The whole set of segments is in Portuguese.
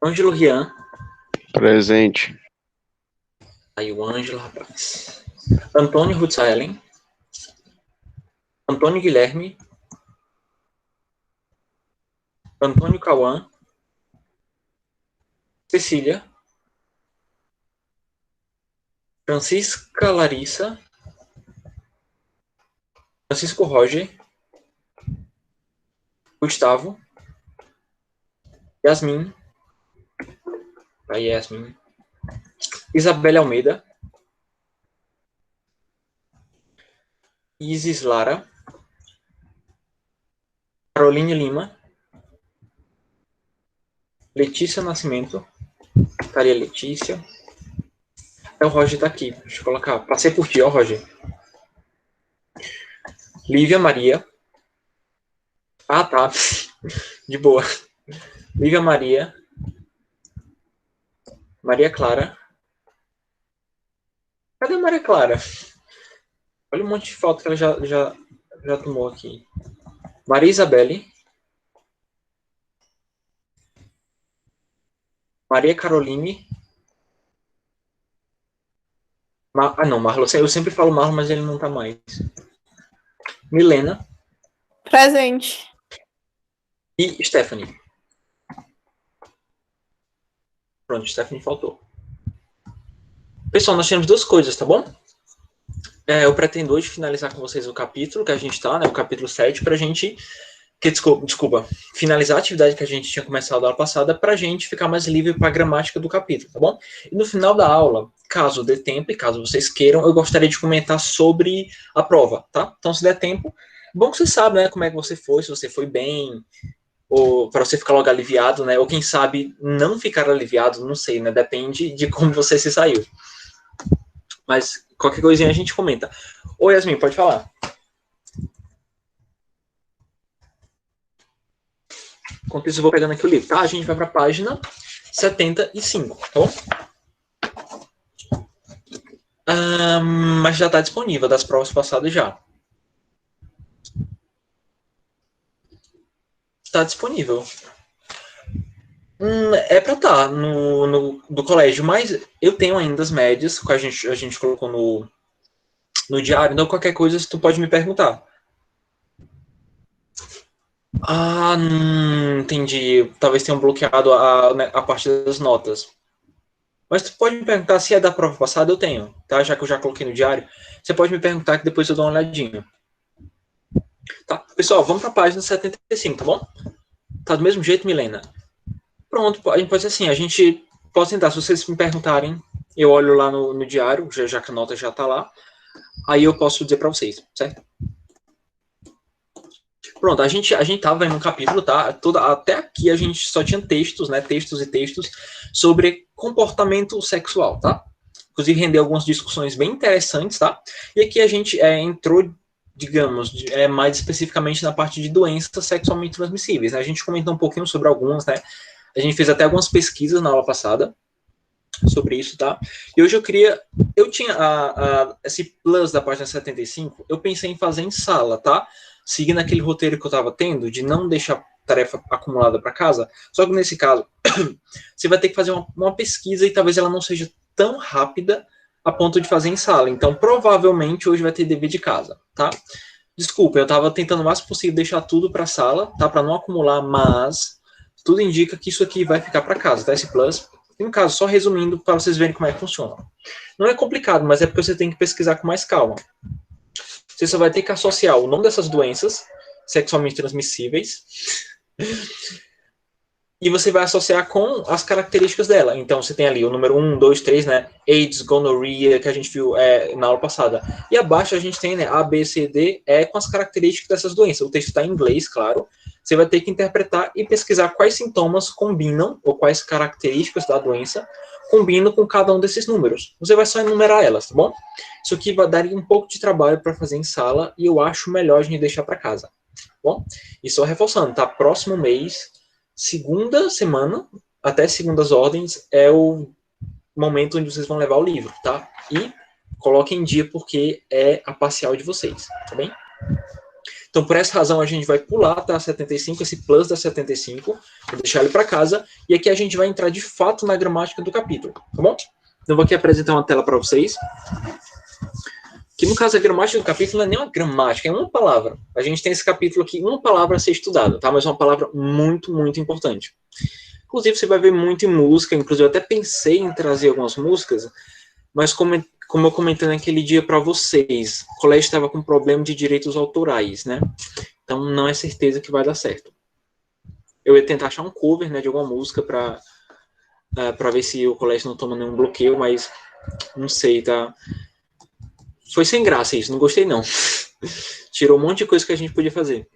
Ângelo Rian. Presente. Aí o Ângelo, rapaz. Antônio Rutzelen. Antônio Guilherme. Antônio Cauã. Cecília. Francisca Larissa. Francisco Roger. Gustavo. Yasmin. Aí Yasmin. Isabelle Almeida. Isis Lara. Caroline Lima. Letícia Nascimento. Estaria Letícia. O Roger tá aqui. Deixa eu colocar. Passei por ti, ó, Roger. Lívia Maria. Ah, tá. De boa. Lívia Maria. Maria Clara. Cadê a Maria Clara? Olha um monte de foto que ela já tomou aqui. Maria Isabelle. Maria Caroline. Não, Marlon. Eu sempre falo Marlon, mas ele não tá mais. Milena. Presente. E Stephanie. Pronto, Stephanie faltou. Pessoal, nós temos duas coisas, tá bom? Eu pretendo hoje finalizar com vocês o capítulo que a gente tá, né? O capítulo 7, pra gente... Desculpa. Finalizar a atividade que a gente tinha começado na aula passada pra gente ficar mais livre para a gramática do capítulo, tá bom? E no final da aula, caso dê tempo e caso vocês queiram, eu gostaria de comentar sobre a prova, tá? Então, se der tempo, bom que você sabe, né? Como é que você foi, se você foi bem... ou para você ficar logo aliviado, né? Ou quem sabe não ficar aliviado, não sei, né? Depende de como você se saiu. Mas qualquer coisinha a gente comenta. Oi, Yasmin, pode falar. Enquanto isso, eu vou pegando aqui o livro, tá? A gente vai para a página 75, tá bom? Mas já está disponível das provas passadas já. Está disponível. É para estar do colégio, mas eu tenho ainda as médias que a gente colocou no diário, então qualquer coisa tu pode me perguntar. Entendi. Talvez tenham bloqueado a parte das notas. Mas tu pode me perguntar se é da prova passada, eu tenho, tá? Já que eu já coloquei no diário. Você pode me perguntar que depois eu dou uma olhadinha. Tá? Pessoal, vamos para a página 75, tá bom? Tá do mesmo jeito, Milena? Pronto, a gente pode ser assim, a gente pode tentar, se vocês me perguntarem, eu olho lá no diário, já que a nota já tá lá, aí eu posso dizer para vocês, certo? Pronto, a gente tava em um capítulo, tá? Até aqui a gente só tinha textos, né? Textos e textos sobre comportamento sexual, tá? Inclusive rendeu algumas discussões bem interessantes, tá? E aqui a gente entrou, digamos, mais especificamente na parte de doenças sexualmente transmissíveis, né? A gente comentou um pouquinho sobre algumas, né? A gente fez até algumas pesquisas na aula passada sobre isso, tá? E hoje eu tinha esse plus da página 75, eu pensei em fazer em sala, tá? Seguindo aquele roteiro que eu estava tendo, de não deixar tarefa acumulada para casa, só que nesse caso, você vai ter que fazer uma pesquisa e talvez ela não seja tão rápida a ponto de fazer em sala. Então, provavelmente, hoje vai ter dever de casa, tá? Desculpa, eu estava tentando o máximo possível deixar tudo para sala, tá? Para não acumular, mas tudo indica que isso aqui vai ficar para casa, tá? Esse plus. E no caso, só resumindo, para vocês verem como é que funciona. Não é complicado, mas é porque você tem que pesquisar com mais calma. Você só vai ter que associar o nome dessas doenças sexualmente transmissíveis e você vai associar com as características dela. Então, você tem ali o número 1, 2, 3, né? AIDS, gonorrhea, que a gente viu na aula passada. E abaixo a gente tem, né, A, B, C, D, com as características dessas doenças. O texto está em inglês, claro. Você vai ter que interpretar e pesquisar quais sintomas combinam, ou quais características da doença combinam com cada um desses números. Você vai só enumerar elas, tá bom? Isso aqui vai dar um pouco de trabalho para fazer em sala e eu acho melhor a gente deixar para casa. Tá bom? E só reforçando, tá? Próximo mês, segunda semana, até segundas ordens, é o momento onde vocês vão levar o livro, tá? E coloquem em dia porque é a parcial de vocês, tá bem? Então, por essa razão, a gente vai pular até a 75, esse plus da 75, vou deixar ele para casa, e aqui a gente vai entrar de fato na gramática do capítulo, tá bom? Então, vou aqui apresentar uma tela para vocês. Que no caso a gramática do capítulo não é nem uma gramática, é uma palavra. A gente tem esse capítulo aqui, uma palavra a ser estudada, tá? Mas é uma palavra muito, muito importante. Inclusive, você vai ver muito em música, inclusive eu até pensei em trazer algumas músicas, mas como eu comentei naquele dia para vocês, o colégio estava com problema de direitos autorais, né? Então não é certeza que vai dar certo. Eu ia tentar achar um cover, né, de alguma música para ver se o colégio não toma nenhum bloqueio, mas não sei, tá? Foi sem graça isso, não gostei não. Tirou um monte de coisa que a gente podia fazer.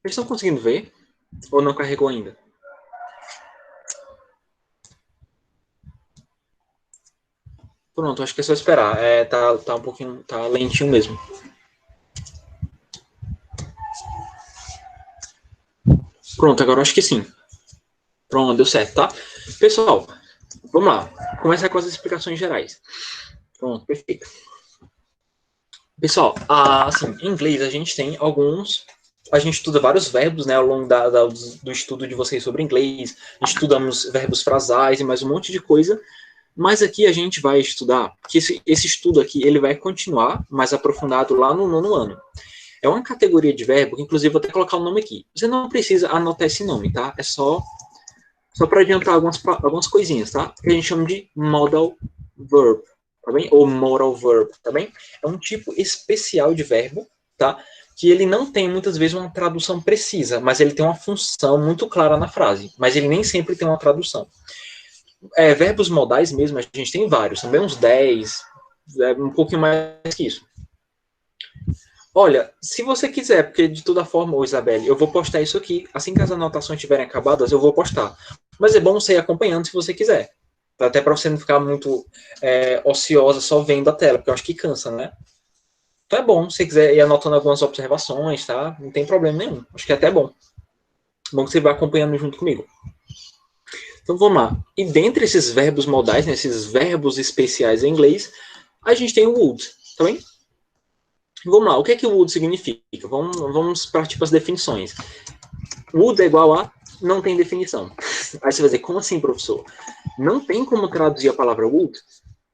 Vocês estão conseguindo ver? Ou não carregou ainda? Pronto, acho que é só esperar. Tá um pouquinho, tá lentinho mesmo. Pronto, agora acho que sim. Pronto, deu certo, tá? Pessoal, vamos lá. Começar com as explicações gerais. Pronto, perfeito. Pessoal, assim, em inglês a gente tem alguns... A gente estuda vários verbos, né, ao longo do estudo de vocês sobre inglês. Estudamos verbos frasais e mais um monte de coisa. Mas aqui a gente vai estudar, que esse estudo aqui, ele vai continuar mais aprofundado lá no 9º ano. É uma categoria de verbo, que inclusive vou até colocar o nome aqui. Você não precisa anotar esse nome, tá? É só para adiantar algumas coisinhas, tá? Que a gente chama de modal verb, tá bem? Ou moral verb, tá bem? É um tipo especial de verbo, tá? Que ele não tem, muitas vezes, uma tradução precisa, mas ele tem uma função muito clara na frase. Mas ele nem sempre tem uma tradução. Verbos modais mesmo, a gente tem vários, também uns 10, um pouquinho mais que isso. Olha, se você quiser, porque de toda forma, Isabelle, eu vou postar isso aqui, assim que as anotações estiverem acabadas, eu vou postar. Mas é bom você ir acompanhando se você quiser. Até para você não ficar muito ociosa só vendo a tela, porque eu acho que cansa, né? Então é bom, se você quiser ir anotando algumas observações, tá? Não tem problema nenhum. Acho que é até bom. Bom que você vai acompanhando junto comigo. Então vamos lá. E dentre esses verbos modais, né, esses verbos especiais em inglês, a gente tem o would, tá bem? Vamos lá, o que é que o would significa? Vamos partir para as definições. Would é igual a não tem definição. Aí você vai dizer, como assim, professor? Não tem como traduzir a palavra would?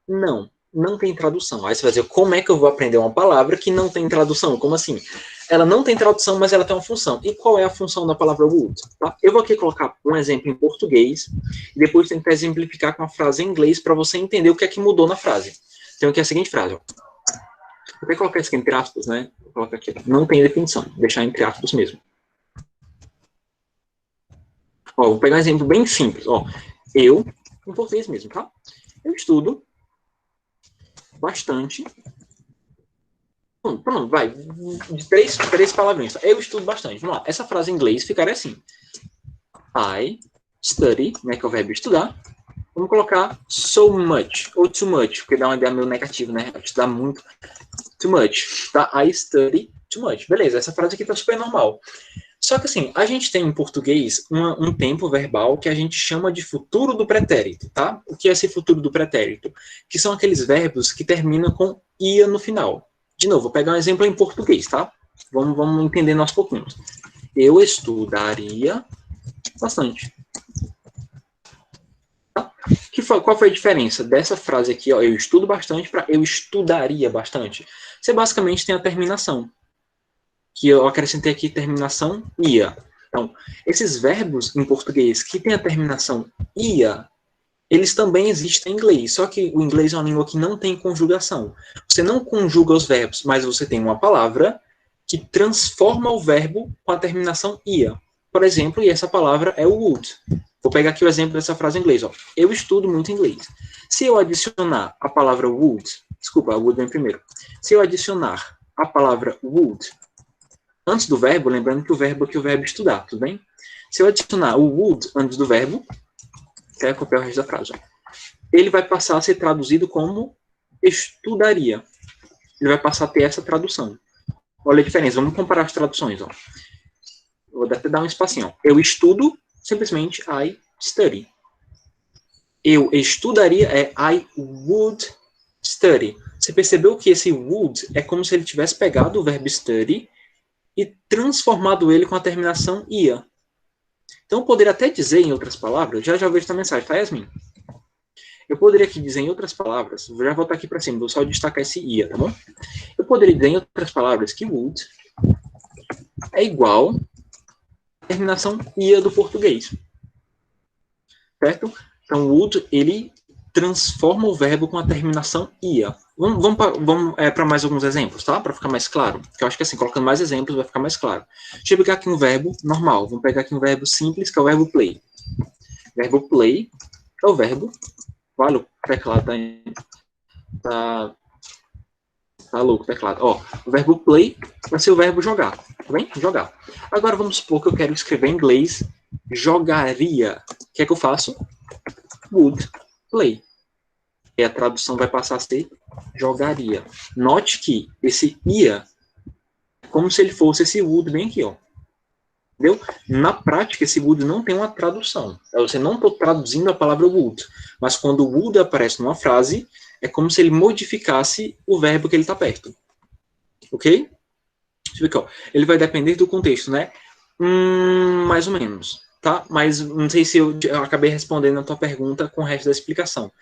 Não tem tradução. Aí você vai dizer, como é que eu vou aprender uma palavra que não tem tradução? Como assim? Ela não tem tradução, mas ela tem uma função. E qual é a função da palavra would? Tá? Eu vou aqui colocar um exemplo em português e depois tentar exemplificar com a frase em inglês para você entender o que é que mudou na frase. Então aqui é a seguinte frase, ó. Vou até colocar isso aqui entre aspas, né? Vou colocar aqui. Não tem definição. Vou deixar entre aspas mesmo. Ó, vou pegar um exemplo bem simples. Ó, em português mesmo, tá? Eu estudo bastante. Pronto, vai. Três palavrinhas. Eu estudo bastante. Vamos lá. Essa frase em inglês ficaria assim. I study, né, que é o verbo estudar. Vamos colocar so much, ou too much, porque dá uma ideia meio negativa, né? Estudar muito. Too much, tá? I study too much. Beleza, essa frase aqui tá super normal. Só que assim, a gente tem em português um tempo verbal que a gente chama de futuro do pretérito, tá? O que é esse futuro do pretérito? Que são aqueles verbos que terminam com ia no final. De novo, vou pegar um exemplo em português, tá? Vamos entender aos pouquinhos. Eu estudaria bastante. Tá? Qual foi a diferença dessa frase aqui, ó, eu estudo bastante, para eu estudaria bastante? Você basicamente tem a terminação. Que eu acrescentei aqui terminação ia. Então, esses verbos em português que tem a terminação ia, eles também existem em inglês, só que o inglês é uma língua que não tem conjugação. Você não conjuga os verbos, mas você tem uma palavra que transforma o verbo com a terminação ia. Por exemplo, e essa palavra é o would. Vou pegar aqui o exemplo dessa frase em inglês. Ó. Eu estudo muito inglês. Se eu adicionar a palavra would, desculpa, a would vem primeiro. Se eu adicionar a palavra would antes do verbo, lembrando que o verbo aqui é o verbo estudar, tudo bem? Se eu adicionar o would antes do verbo, quero copiar o resto da frase, ó, ele vai passar a ser traduzido como estudaria. Ele vai passar a ter essa tradução. Olha a diferença, vamos comparar as traduções. Ó. Vou até dar um espacinho. Ó. Eu estudo, simplesmente I study. eu estudaria é I would study. Você percebeu que esse would é como se ele tivesse pegado o verbo study e transformado ele com a terminação ia. Então, eu poderia até dizer, em outras palavras, já vejo essa mensagem, tá, Yasmin? Eu poderia aqui dizer, em outras palavras, vou já voltar aqui para cima, vou só destacar esse ia, tá bom? Eu poderia dizer, em outras palavras, que would é igual à terminação ia do português. Certo? Então, would, ele transforma o verbo com a terminação ia. Vamos para mais alguns exemplos, tá? Para ficar mais claro. Porque eu acho que assim, colocando mais exemplos vai ficar mais claro. Deixa eu pegar aqui um verbo normal. Vamos pegar aqui um verbo simples, que é o verbo play. Verbo play é o verbo... Olha, o teclado tá louco o teclado. Ó, o verbo play vai ser o verbo jogar. Tá bem? Jogar. Agora vamos supor que eu quero escrever em inglês jogaria. O que é que eu faço? Would play. E a tradução vai passar a ser jogaria. Note que esse ia é como se ele fosse esse would bem aqui, ó. Entendeu? Na prática, esse would não tem uma tradução. Você não está traduzindo a palavra would. Mas quando o would aparece numa frase, é como se ele modificasse o verbo que ele está perto. Ok? Deixa eu ver aqui, ó. Ele vai depender do contexto, né? Mais ou menos. Tá? Mas não sei se eu acabei respondendo a tua pergunta com o resto da explicação.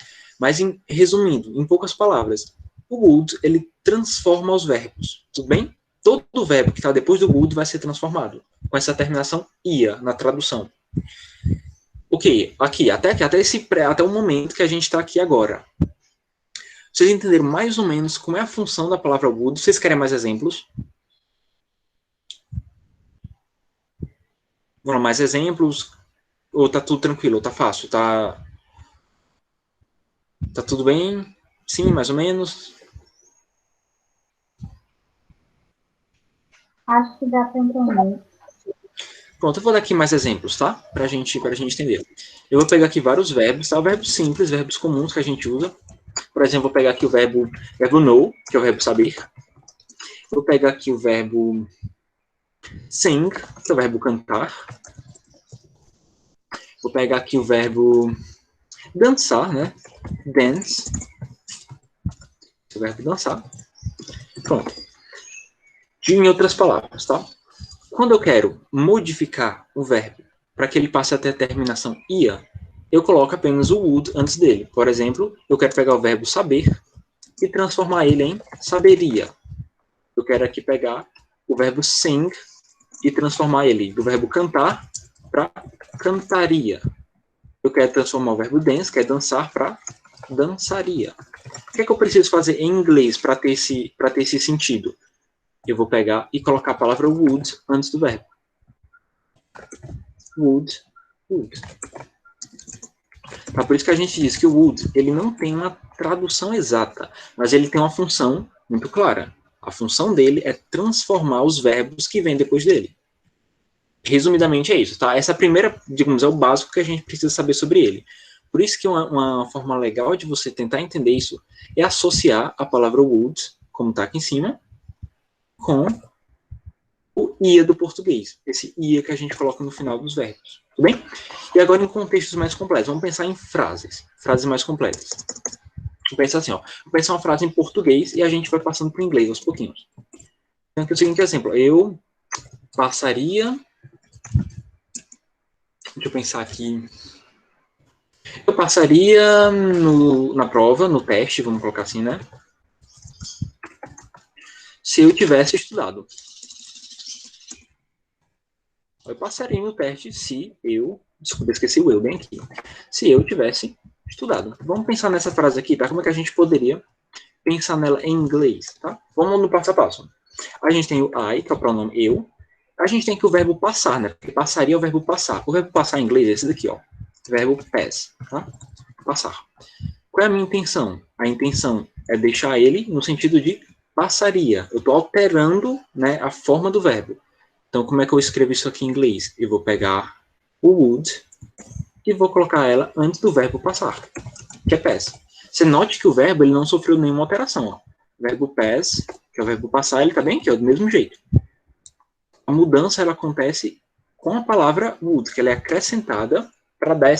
Mas, resumindo, em poucas palavras, o would, ele transforma os verbos. Tudo bem? Todo verbo que está depois do would vai ser transformado. Com essa terminação ia na tradução. Ok, aqui, até o momento que a gente está aqui agora. Vocês entenderam mais ou menos como é a função da palavra would? Vocês querem mais exemplos? Vamos lá, mais exemplos? Ou tá tudo tranquilo? Ou tá fácil? Tá tudo bem? Sim, mais ou menos? Acho que dá para entender. Pronto, eu vou dar aqui mais exemplos, tá? Pra gente entender. Eu vou pegar aqui vários verbos, tá? Verbos simples, verbos comuns que a gente usa. Por exemplo, vou pegar aqui o verbo know, que é o verbo saber. Vou pegar aqui o verbo sing, que é o verbo cantar. Vou pegar aqui o verbo dançar, né? Dance. Que é o verbo dançar. Pronto. Em outras palavras, tá? Quando eu quero modificar o verbo para que ele passe até a terminação ia, eu coloco apenas o would antes dele. Por exemplo, eu quero pegar o verbo saber e transformar ele em saberia. Eu quero aqui pegar o verbo sing e transformar ele do verbo cantar para cantaria. Eu quero transformar o verbo dance, que é dançar, para dançaria. O que é que eu preciso fazer em inglês para ter esse sentido? Eu vou pegar e colocar a palavra would antes do verbo. Would. Tá, por isso que a gente diz que o would, ele não tem uma tradução exata, mas ele tem uma função muito clara. A função dele é transformar os verbos que vêm depois dele. Resumidamente é isso, tá? Essa primeira, digamos, é o básico que a gente precisa saber sobre ele. Por isso que uma forma legal de você tentar entender isso é associar a palavra would, como está aqui em cima, com o ia do português. Esse ia que a gente coloca no final dos verbos. Tudo bem? E agora em contextos mais completos. Vamos pensar em frases. Frases mais completas. Vou pensar assim, ó. Vou pensar uma frase em português e a gente vai passando para o inglês aos pouquinhos. Então, aqui é o seguinte exemplo. Eu passaria... Deixa eu pensar aqui. Eu passaria na prova, no teste, vamos colocar assim, né? Se eu tivesse estudado. Eu passaria no teste se eu... Desculpa, esqueci o eu bem aqui. Se eu tivesse estudado. Vamos pensar nessa frase aqui, tá? Como é que a gente poderia pensar nela em inglês, tá? Vamos no passo a passo. A gente tem o I, que é o pronome eu. A gente tem aqui o verbo passar, né? Porque passaria é o verbo passar. O verbo passar em inglês é esse daqui, ó. Verbo pass, tá? Passar. Qual é a minha intenção? A intenção é deixar ele no sentido de passaria. Eu estou alterando, né, a forma do verbo. Então, como é que eu escrevo isso aqui em inglês? Eu vou pegar o would e vou colocar ela antes do verbo passar, que é pass. Você note que o verbo ele não sofreu nenhuma alteração. Ó. O verbo pass, que é o verbo passar, ele está bem aqui, ó, do mesmo jeito. A mudança ela acontece com a palavra would, que ela é acrescentada para dar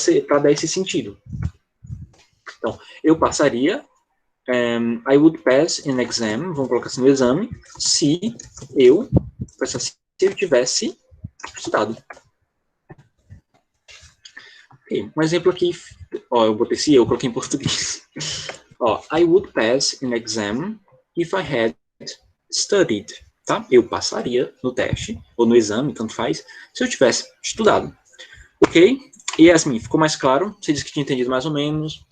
esse sentido. Então, eu passaria, I would pass an exam, vamos colocar assim no exame, se eu tivesse estudado. Okay. Um exemplo aqui, ó, eu botei se eu coloquei em português. Ó, I would pass an exam if I had studied, tá? Eu passaria no teste, ou no exame, tanto faz, se eu tivesse estudado. Ok? E Yasmin, ficou mais claro? Você disse que tinha entendido mais ou menos.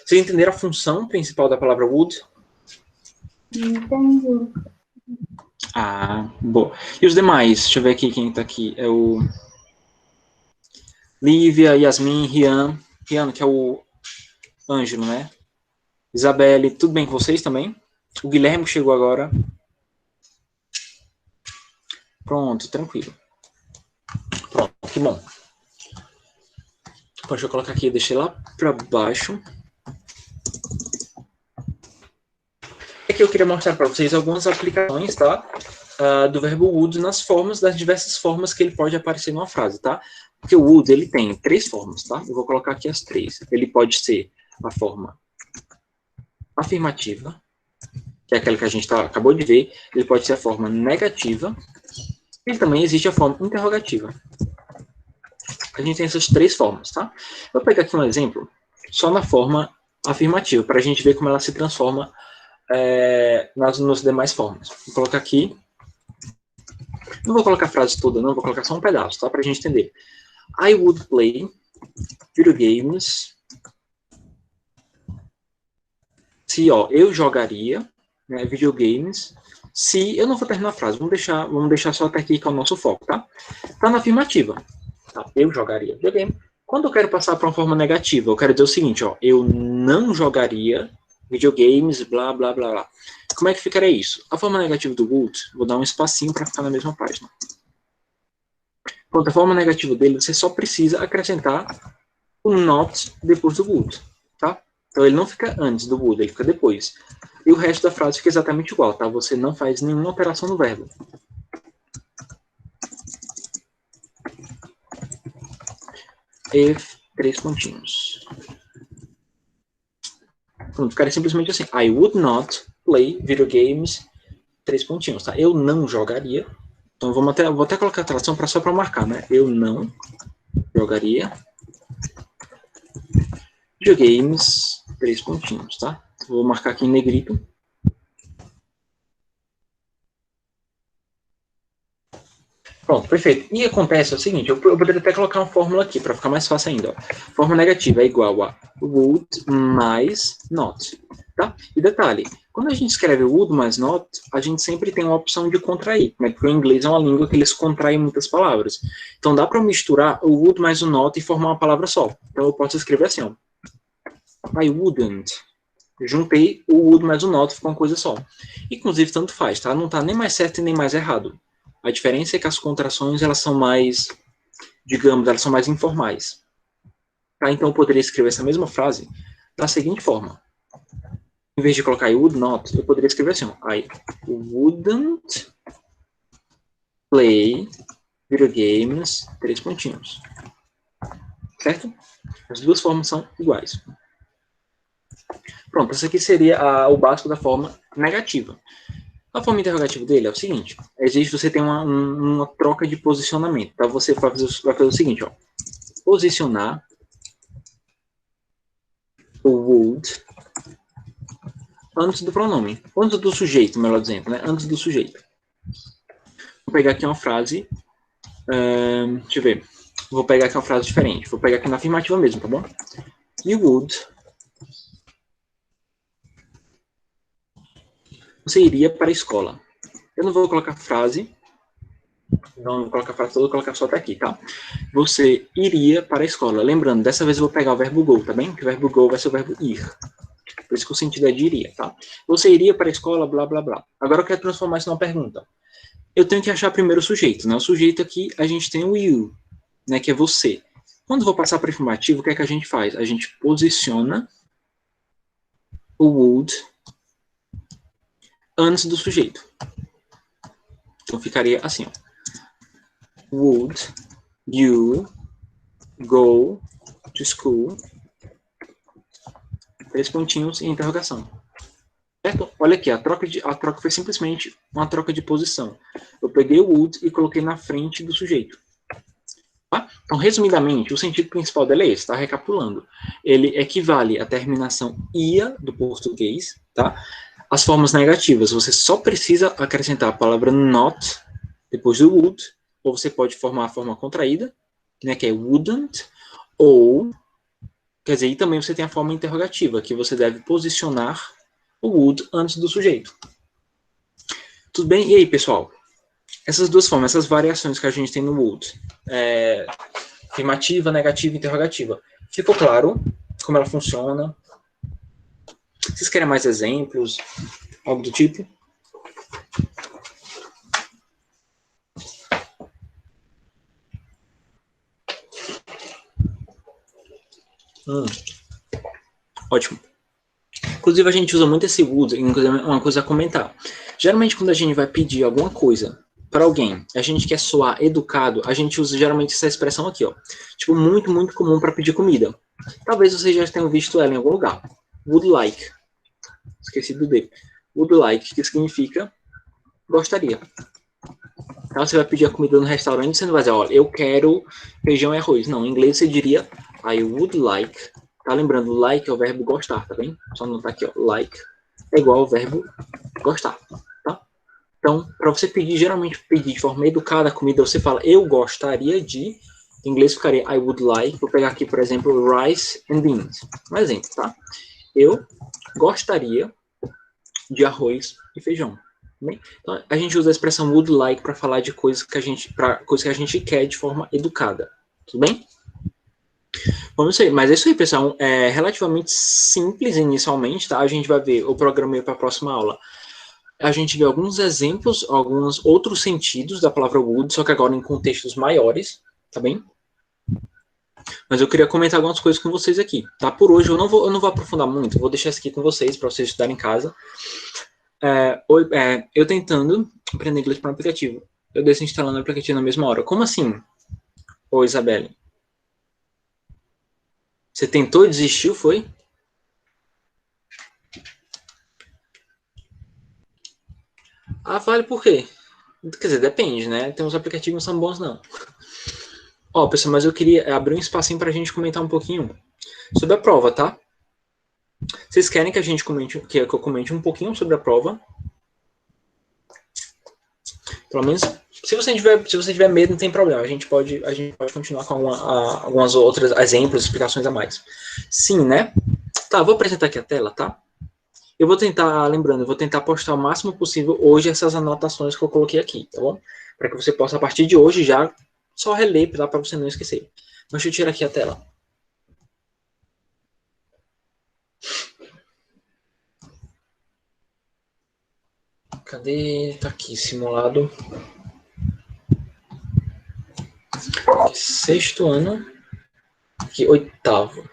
Vocês entenderam a função principal da palavra would? Entendi. Ah, boa. E os demais? Deixa eu ver aqui quem tá aqui. É o Lívia, Yasmin, Rian, que é o Ângelo, né? Isabelle, tudo bem com vocês também? O Guilherme chegou agora. Pronto, tranquilo. Pronto, que bom. Deixa eu colocar aqui, deixei lá para baixo. É que eu queria mostrar para vocês algumas aplicações, tá? Do verbo would nas formas, das diversas formas que ele pode aparecer numa frase, tá? Porque o would, ele tem 3 formas, tá? Eu vou colocar aqui as 3. Ele pode ser a forma afirmativa, que é aquela que a gente acabou de ver. Ele pode ser a forma negativa. E também existe a forma interrogativa. A gente tem essas 3 formas, tá? Vou pegar aqui um exemplo só na forma afirmativa, para a gente ver como ela se transforma nas demais formas. Vou colocar aqui. Não vou colocar a frase toda, não. Vou colocar só um pedaço, tá? Para a gente entender. I would play video games. Se, ó, eu jogaria, né, videogames. Se, eu não vou terminar a frase, vamos deixar só até aqui que é o nosso foco, tá? Tá na afirmativa. Tá? Eu jogaria videogame. Quando eu quero passar para uma forma negativa, eu quero dizer o seguinte, ó, eu não jogaria videogames, blá, blá, blá, blá. Como é que ficaria isso? A forma negativa do would, vou dar um espacinho para ficar na mesma página. Pronto, a forma negativa dele, você só precisa acrescentar o not depois do would, tá? Então ele não fica antes do would, ele fica depois. E o resto da frase fica exatamente igual, tá? Você não faz nenhuma alteração no verbo. If, 3 pontinhos. Pronto, ficaria simplesmente assim. I would not play video games, 3 pontinhos, tá? Eu não jogaria. Então vou até colocar a tradução só para marcar, né? Eu não jogaria videogames, 3 pontinhos, tá? Vou marcar aqui em negrito. Pronto, perfeito. E acontece o seguinte, eu poderia até colocar uma fórmula aqui, para ficar mais fácil ainda. Ó. Fórmula negativa é igual a would mais not. Tá? E detalhe, quando a gente escreve would mais not, a gente sempre tem uma opção de contrair, né? Porque o inglês é uma língua que eles contraem muitas palavras. Então dá para misturar o would mais o not e formar uma palavra só. Então eu posso escrever assim, ó. I wouldn't. Eu juntei o would mais o not, ficou uma coisa só. Inclusive, tanto faz, tá? Não tá nem mais certo e nem mais errado. A diferença é que as contrações, elas são mais, digamos, elas são mais informais. Tá? Então, eu poderia escrever essa mesma frase da seguinte forma. Em vez de colocar I would not, eu poderia escrever assim, ó, I wouldn't play video games, 3 pontinhos. Certo? As duas formas são iguais. Pronto, esse aqui seria o básico da forma negativa. A forma interrogativa dele é o seguinte, existe você tem uma troca de posicionamento, tá? Você vai fazer o seguinte, ó, posicionar o would antes do pronome, antes do sujeito, melhor dizendo, né? Antes do sujeito. Vou pegar aqui uma frase, deixa eu ver, vou pegar aqui uma frase diferente, vou pegar aqui na afirmativa mesmo, tá bom? You would, você iria para a escola. Eu não vou colocar frase, não vou colocar frase toda, vou colocar só até aqui, tá? Você iria para a escola. Lembrando, dessa vez eu vou pegar o verbo go, tá bem? Que o verbo go vai ser o verbo ir. Por isso que o sentido é de iria, tá? Você iria para a escola, blá, blá, blá. Agora eu quero transformar isso numa pergunta. Eu tenho que achar primeiro o sujeito, né? O sujeito aqui, a gente tem o you, né? Que é você. Quando eu vou passar para o afirmativo, o que é que a gente faz? A gente posiciona o would antes do sujeito. Então ficaria assim, ó. Would you go to school? 3 pontinhos e interrogação. Certo? Olha aqui, a troca foi simplesmente uma troca de posição. Eu peguei o would e coloquei na frente do sujeito. Tá? Então, resumidamente, o sentido principal dela é esse, tá? Recapitulando. Ele equivale à terminação ia do português, tá? As formas negativas, você só precisa acrescentar a palavra not depois do would, ou você pode formar a forma contraída, né, que é wouldn't, ou, quer dizer, e também você tem a forma interrogativa, que você deve posicionar o would antes do sujeito. Tudo bem? E aí, pessoal? Essas duas formas, essas variações que a gente tem no would, afirmativa, negativa e interrogativa. Ficou claro como ela funciona? Vocês querem mais exemplos? Algo do tipo? Ótimo. Inclusive, a gente usa muito esse would, inclusive uma coisa a comentar. Geralmente, quando a gente vai pedir alguma coisa para alguém, a gente quer soar educado, a gente usa geralmente essa expressão aqui, ó. Tipo, muito, muito comum para pedir comida. Talvez vocês já tenham visto ela em algum lugar. Would like. Esqueci do D. Would like, que significa gostaria. Então, você vai pedir a comida no restaurante, você não vai dizer, ó, eu quero feijão e arroz. Não, em inglês você diria, I would like. Tá lembrando, like é o verbo gostar, tá bem? Só anotar aqui, ó, like é igual ao verbo gostar, tá? Então, para você pedir, geralmente pedir de forma educada a comida, você fala, eu gostaria de, em inglês ficaria, I would like, vou pegar aqui, por exemplo, rice and beans. Um exemplo, tá? Eu gostaria de arroz e feijão. Bem? Então, a gente usa a expressão would like para falar de coisas que a gente quer de forma educada. Tudo bem? Vamos ver. Mas é isso aí, pessoal. É relativamente simples inicialmente, tá? A gente vai ver o programa para a próxima aula. A gente vê alguns exemplos, alguns outros sentidos da palavra would, só que agora em contextos maiores, tá bem? Mas eu queria comentar algumas coisas com vocês aqui, tá? Por hoje eu não vou aprofundar muito, vou deixar isso aqui com vocês para vocês estudarem em casa. Eu tentando aprender inglês para um aplicativo. Eu desinstalando o aplicativo na mesma hora. Como assim? Ô, Isabelle? Você tentou e desistiu, foi? Ah, vale por quê? Quer dizer, depende, né? Tem uns aplicativos que não são bons, não. Ó, pessoal, mas eu queria abrir um espacinho para a gente comentar um pouquinho sobre a prova, tá? Vocês querem que a gente comente, que eu comente um pouquinho sobre a prova? Pelo menos, se você tiver medo, não tem problema. A gente pode continuar com algumas outras exemplos, explicações a mais. Sim, né? Tá, vou apresentar aqui a tela, tá? Eu vou tentar postar o máximo possível hoje essas anotações que eu coloquei aqui, tá bom? Para que você possa, a partir de hoje, já só reler, para você não esquecer. Mas deixa eu tirar aqui a tela. Cadê? Tá aqui, simulado. Aqui, 6º ano. Aqui, 8º.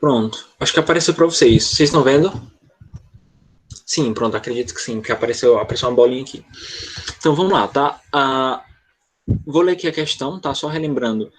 Pronto. Acho que apareceu para vocês. Vocês estão vendo? Sim, pronto. Acredito que sim, porque apareceu uma bolinha aqui. Então, vamos lá, tá? Vou ler aqui a questão, tá? Só relembrando.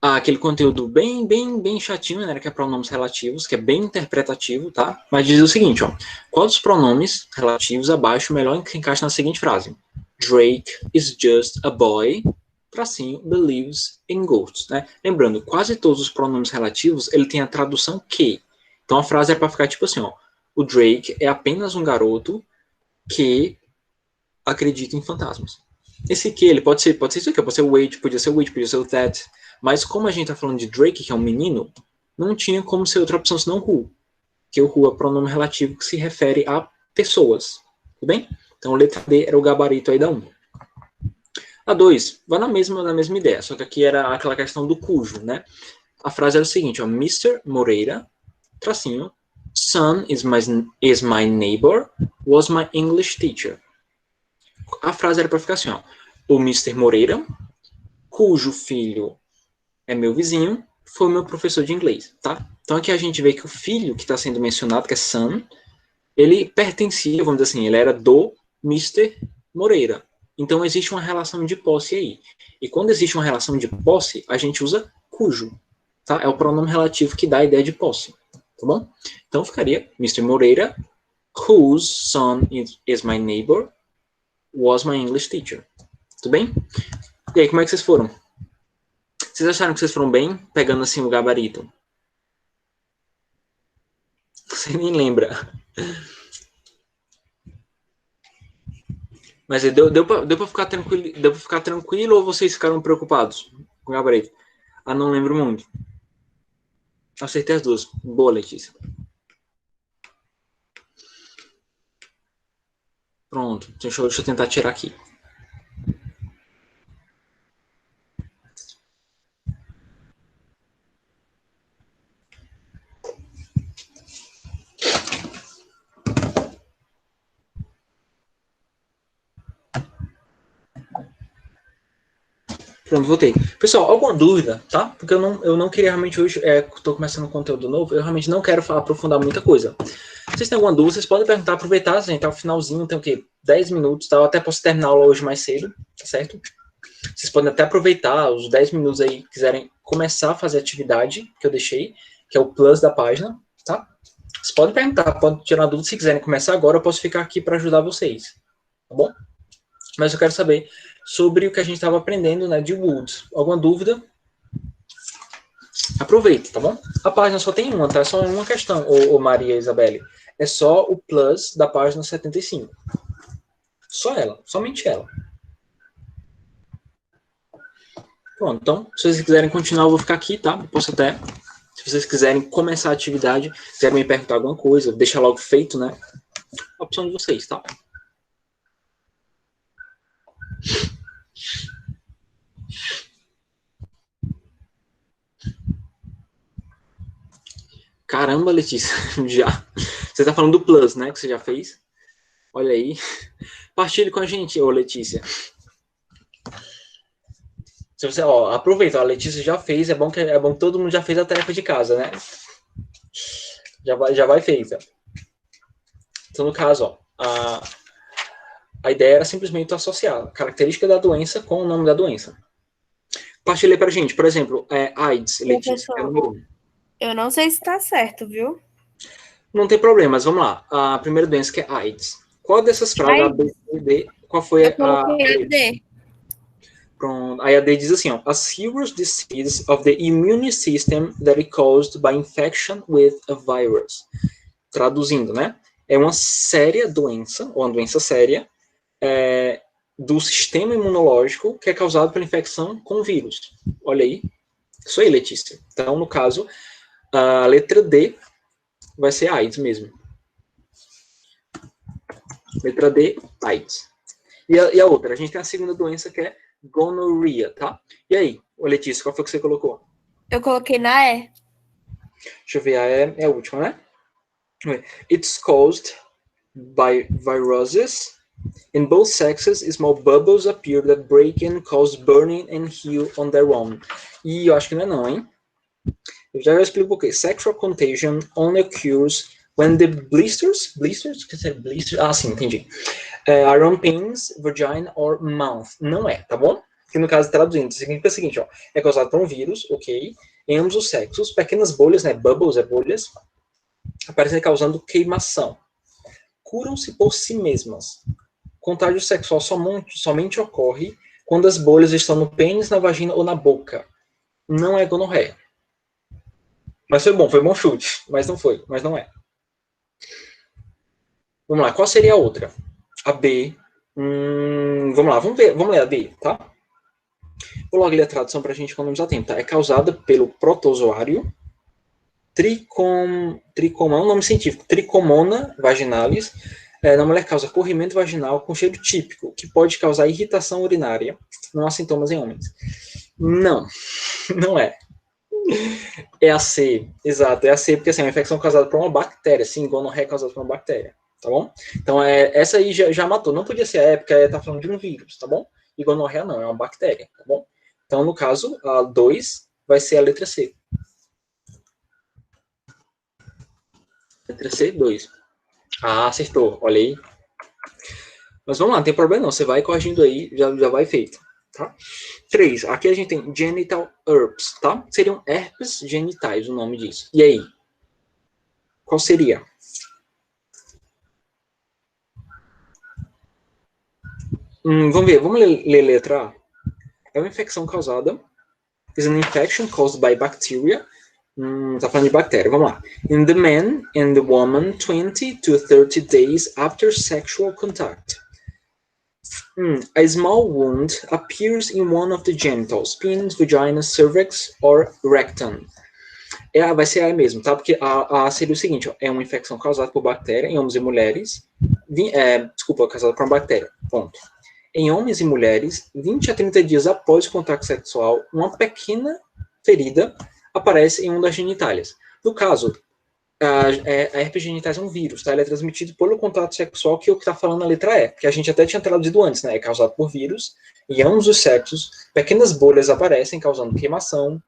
Aquele conteúdo bem chatinho, né? Que é pronomes relativos, que é bem interpretativo, tá? Mas diz o seguinte, ó. Qual dos pronomes relativos abaixo melhor que encaixa na seguinte frase? Drake is just a boy, tracinho, believes in ghosts, né? Lembrando, quase todos os pronomes relativos, ele tem a tradução que. Então, a frase é para ficar tipo assim, ó. O Drake é apenas um garoto que acredita em fantasmas. Esse que, ele pode ser isso aqui, pode ser o wait, podia ser o that. Mas como a gente tá falando de Drake, que é um menino, não tinha como ser outra opção senão who. Que o who é pronome relativo que se refere a pessoas. Tudo bem? Então, letra D era o gabarito aí da 1. A 2, vai na mesma ideia, só que aqui era aquela questão do cujo, né? A frase era o seguinte, ó, Mr. Moreira, tracinho, son is my neighbor, was my English teacher. A frase era para ficar assim, ó, o Mr. Moreira, cujo filho é meu vizinho, foi o meu professor de inglês, tá? Então aqui a gente vê que o filho que está sendo mencionado, que é son, ele pertencia, vamos dizer assim, ele era do Mr. Moreira. Então, existe uma relação de posse aí. E quando existe uma relação de posse, a gente usa cujo. Tá? É o pronome relativo que dá a ideia de posse. Tá bom? Então, ficaria Mr. Moreira, whose son is my neighbor, was my English teacher. Tudo bem? E aí, como é que vocês foram? Vocês acharam que vocês foram bem pegando assim o gabarito? Você nem lembra. Mas deu pra ficar tranquilo, deu pra ficar tranquilo ou vocês ficaram preocupados com o gabarito? Ah, não lembro muito. Acertei as duas. Boa, Letícia. Pronto. Deixa eu tentar tirar aqui. Pronto, voltei. Pessoal, alguma dúvida, tá? Porque eu não queria realmente hoje, tô começando um conteúdo novo, eu realmente não quero aprofundar muita coisa. Se vocês têm alguma dúvida, vocês podem perguntar, aproveitar, a gente tá no finalzinho, tem o quê? 10 minutos, tá? Eu até posso terminar a aula hoje mais cedo, tá certo? Vocês podem até aproveitar os 10 minutos aí, quiserem começar a fazer a atividade que eu deixei, que é o plus da página, tá? Vocês podem perguntar, podem tirar dúvida, se quiserem começar agora, eu posso ficar aqui para ajudar vocês, tá bom? Mas eu quero saber sobre o que a gente estava aprendendo, né, de Woods. Alguma dúvida? Aproveita, tá bom? A página só tem uma, tá? É só uma questão, ô Maria Isabelle. É só o plus da página 75. Só ela, somente ela. Pronto, então, se vocês quiserem continuar, eu vou ficar aqui, tá? Eu posso até, se vocês quiserem começar a atividade, quiserem me perguntar alguma coisa, deixar logo feito, né? A opção de vocês, tá? Caramba, Letícia, já. Você tá falando do plus, né, que você já fez? Olha aí. Partilhe com a gente, ô Letícia. Se você, ó, aproveita, a Letícia já fez, é bom que todo mundo já fez a tarefa de casa, né? Já vai feita. Então, no caso, ó, a ideia era simplesmente associar a característica da doença com o nome da doença. Partilhe pra gente, por exemplo, AIDS, Letícia, que é o número 1. Eu não sei se tá certo, viu? Não tem problema, mas vamos lá. A primeira doença que é AIDS. Qual dessas frases, A, B, C, D, qual foi Eu coloquei a D. Pronto. Aí a D diz assim, ó, a serious disease of the immune system that is caused by infection with a virus. Traduzindo, né? É uma séria doença, ou uma doença séria, do sistema imunológico que é causado pela infecção com vírus. Olha aí. Isso aí, Letícia. Então, no caso, a letra D vai ser AIDS mesmo. Letra D, AIDS. E a outra? A gente tem a segunda doença que é gonorrhea, tá? E aí, Letícia, qual foi que você colocou? Eu coloquei na E. Deixa eu ver, é a última, né? It's caused by viruses. In both sexes, small bubbles appear that break and cause burning and heal on their own. E eu acho que não, hein? Eu já explico por quê. Sexual contagion only occurs when the blisters? Quer dizer, blisters? Ah, sim, entendi. Are on penis, vagina or mouth. Não é, tá bom? Que no caso, traduzindo, significa o seguinte, ó. É causado por um vírus, ok? Em ambos os sexos, pequenas bolhas, né? Bubbles, bolhas, aparecem causando queimação. Curam-se por si mesmas. Contágio sexual somente ocorre quando as bolhas estão no pênis, na vagina ou na boca. Não é gonorreia. Mas foi bom chute. Mas não é. Vamos lá, qual seria a outra? A B. Vamos lá, vamos ler a B, tá? Vou logo ler a tradução para a gente economizar tempo, tá? É causada pelo protozoário Tricomona, é um nome científico, Tricomona vaginalis. Na mulher causa corrimento vaginal com cheiro típico, que pode causar irritação urinária. Não há sintomas em homens. Não é. É a C, exato, é a C, porque assim, é uma infecção causada por uma bactéria, sim, gonorreia é causada por uma bactéria, tá bom? Então, essa aí já matou, não podia ser a época, tá falando de um vírus, tá bom? E gonorreia não, é uma bactéria, tá bom? Então, no caso, a 2 vai ser a letra C. Letra C, 2. Ah, acertou, olha aí. Mas vamos lá, não tem problema não. Você vai corrigindo aí, já vai feito. Tá? 3. Aqui a gente tem genital herpes, tá? Seriam herpes genitais, o nome disso. E aí? Qual seria? Vamos ver, vamos ler letra A. É uma infecção causada. Is an infection caused by bacteria. Tá falando de bactéria, vamos lá. In the man and the woman 20 to 30 days after sexual contact. A small wound appears in one of the genitals, penis, vagina, cervix or rectum. Vai ser a mesmo, tá? Porque a seria o seguinte, ó, é uma infecção causada por bactéria em homens e mulheres. Causada por uma bactéria, ponto. Em homens e mulheres, 20 a 30 dias após o contato sexual, uma pequena ferida aparece em uma das genitálias. No caso, a herpes genitais é um vírus, tá? Ele é transmitido pelo contato sexual, que é o que está falando na letra E, que a gente até tinha traduzido antes, né? É causado por vírus, e em ambos os sexos, pequenas bolhas aparecem, causando queimação,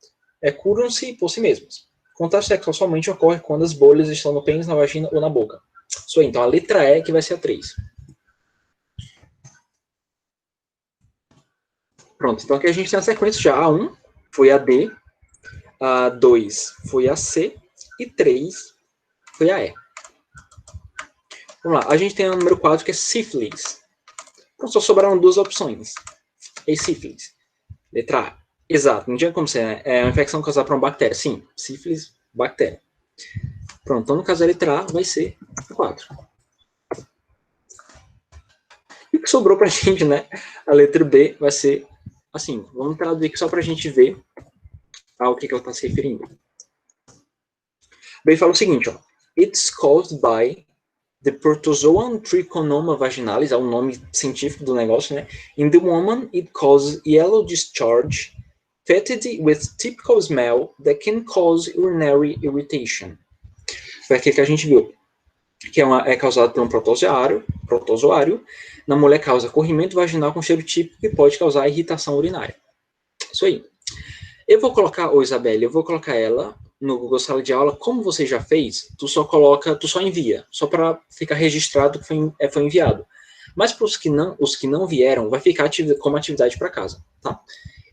curam-se por si mesmas. Contato sexual somente ocorre quando as bolhas estão no pênis, na vagina ou na boca. Isso aí, então a letra E que vai ser a 3. Pronto, então aqui a gente tem a sequência já. A1 foi a D, a 2 foi a C e 3 foi a E. Vamos lá, a gente tem o número 4 que é sífilis. Então só sobraram duas opções. E sífilis. Letra A. Exato, não tinha como ser, né? É uma infecção causada por uma bactéria. Sim, sífilis, bactéria. Pronto, então no caso a letra A vai ser 4. E o que sobrou pra gente, né? A letra B vai ser assim. Vamos traduzir aqui só pra gente ver ao que ela está se referindo. B fala o seguinte, ó. It's caused by the protozoan Trichonoma vaginalis, é o nome científico do negócio, né? In the woman, it causes yellow discharge, fetid with typical smell that can cause urinary irritation. Foi aquilo que a gente viu, que é causado por um protozoário. Na mulher causa corrimento vaginal com cheiro típico que pode causar irritação urinária. Isso aí. Eu vou colocar, Isabelle, eu vou colocar ela no Google Sala de Aula. Como você já fez, tu só envia, só para ficar registrado que foi enviado. Mas para os que não vieram, vai ficar como atividade para casa, tá?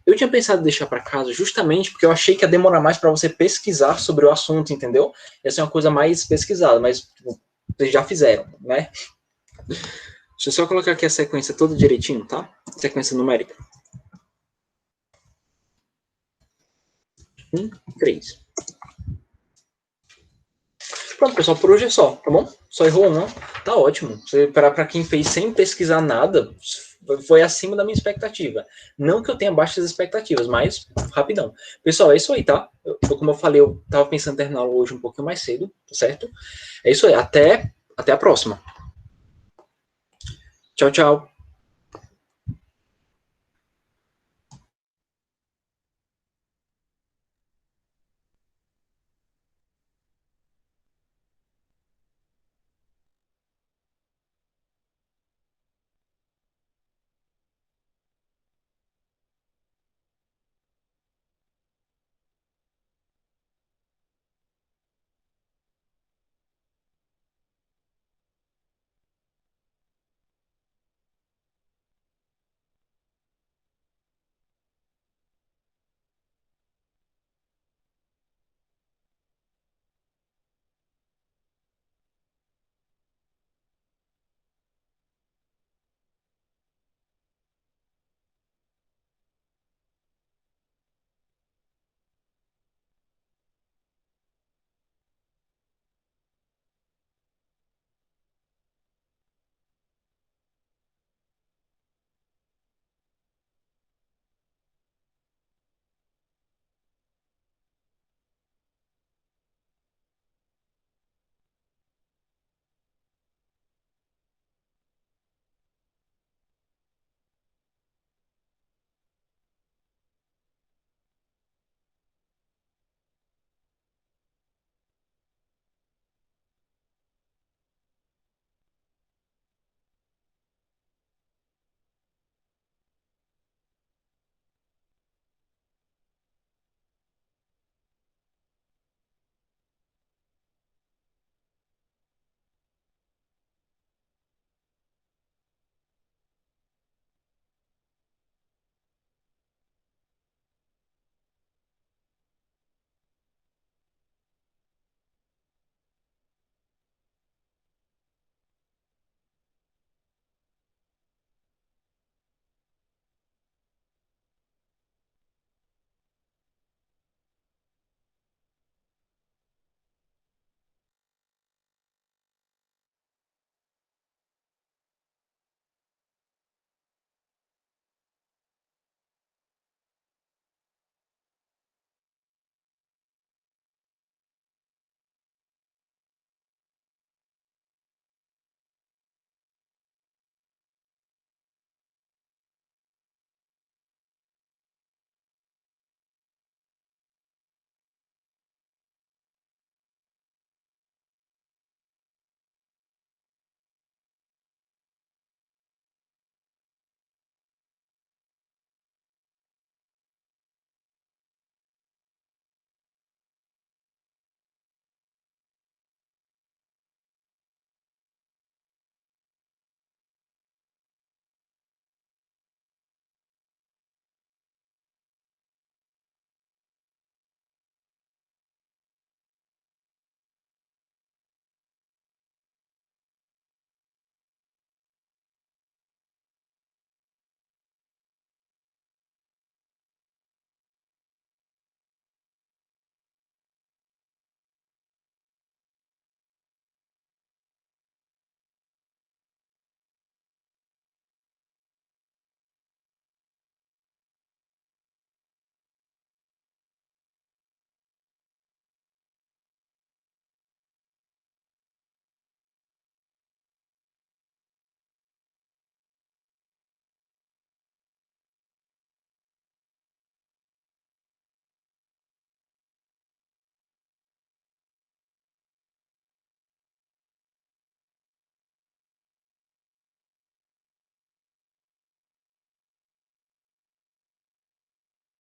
Eu tinha pensado em deixar para casa justamente porque eu achei que ia demorar mais para você pesquisar sobre o assunto, entendeu? Ia ser uma coisa mais pesquisada, mas vocês já fizeram, né? Deixa eu só colocar aqui a sequência toda direitinho, tá? Sequência numérica. 1, 3. Pronto, pessoal, por hoje é só, tá bom? Só errou um, tá ótimo. Para quem fez sem pesquisar nada, foi acima da minha expectativa. Não que eu tenha baixas expectativas, mas rapidão. Pessoal, é isso aí, tá? Como eu falei, eu tava pensando em terminar hoje um pouquinho mais cedo, tá certo? É isso aí, até a próxima. Tchau, tchau.